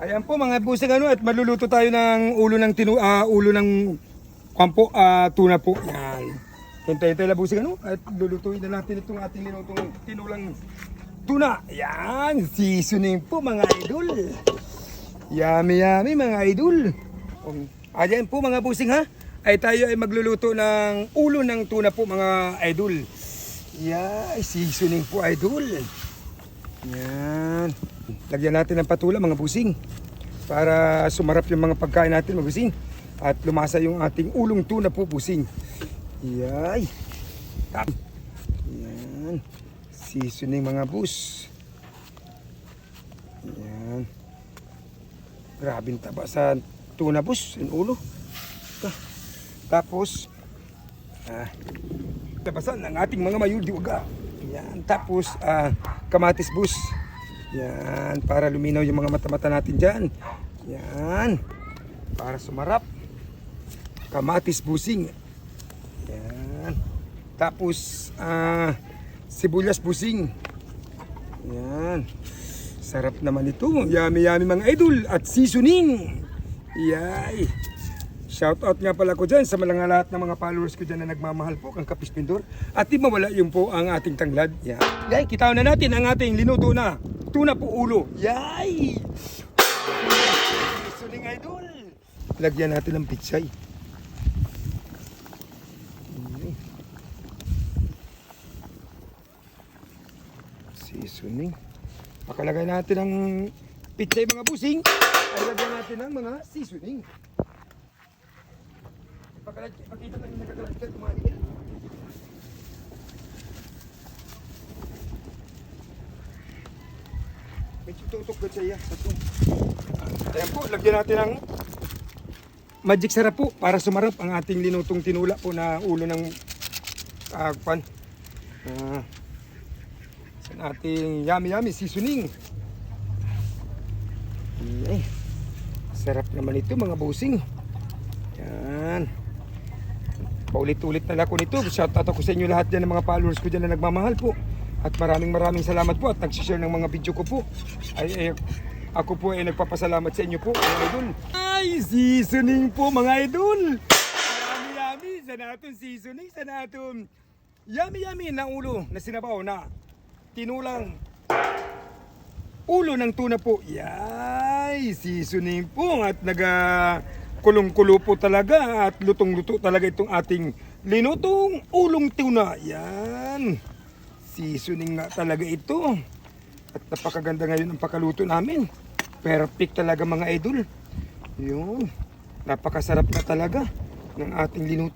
Ayan po mga busing at maluluto tayo ng ulo ng kampo, tuna po. Yan. Hintay-hintay lang busing at lulutuin na natin itong ating linutong tinulang tuna. Yan, seasoning po mga idol. Yummy yummy mga idol. Ayan po mga busing ay tayo ay magluluto ng ulo ng tuna po mga idol. Yan, seasoning po idol. Yan. Lagyan natin ng patula mga busing para sumarap yung mga pagkain natin mga busing at lumasa yung ating ulong tuna po busing. Yay. Yan. Seasoning mga bus. Yan. Grabing taba sa tuna bus, yung ulo. Tapos tabasan ng ating mga mayudiwaga. Yan. Tapos kamatis bus. Yan, para luminaw yung mga mata-mata natin dyan. Yan, para sumarap. Kamatis busing. Yan. Tapos, sibuyas busing. Yan. Sarap naman ito. Yummy yummy mga idol. At seasoning. Yay. Shoutout nga pala ko dyan sa mga lahat ng mga followers ko dyan na nagmamahal po kang Kapis Pindor. At di mawala yung po ang ating tanglad. Yan. Yay, kitawan na natin ang ating linuto na tuna po ulo. Yay! Seasoning idol. Lagyan natin ng pitsay. Seasoning. Pakalagay natin ng pitsay mga busing. Ay lagyan natin ng mga seasoning. Pakita lang yung nagkakalagkat mga idol. Medyo tutok na siya. Ayan po, lagyan natin ng magic sarap po para sumarap ang ating linutong tinula po na ulo ng sa ating yummy yummy seasoning. Ay, sarap naman ito mga busing. Yan. Paulit-ulit na lang ko nito. Shoutout ako sa inyo lahat dyan ng mga followers ko dyan na nagmamahal po. At maraming salamat po at nagsishare ng mga video ko po. Ako po ay nagpapasalamat sa inyo po mga idol. Ay, seasoning po mga idol. Yummy yummy sa natin seasoning, sa natin yummy yummy na ulo na sinabaw na tinulang ulo ng tuna po. Yay, seasoning po at kulong-kulo po talaga at lutong-luto talaga itong ating linutong ulong tuna. Yan. Seasoning nga talaga ito. At napakaganda ngayon ang pagkaluto namin. Perfect talaga mga idol. Yun. Napakasarap na talaga ng ating linuto.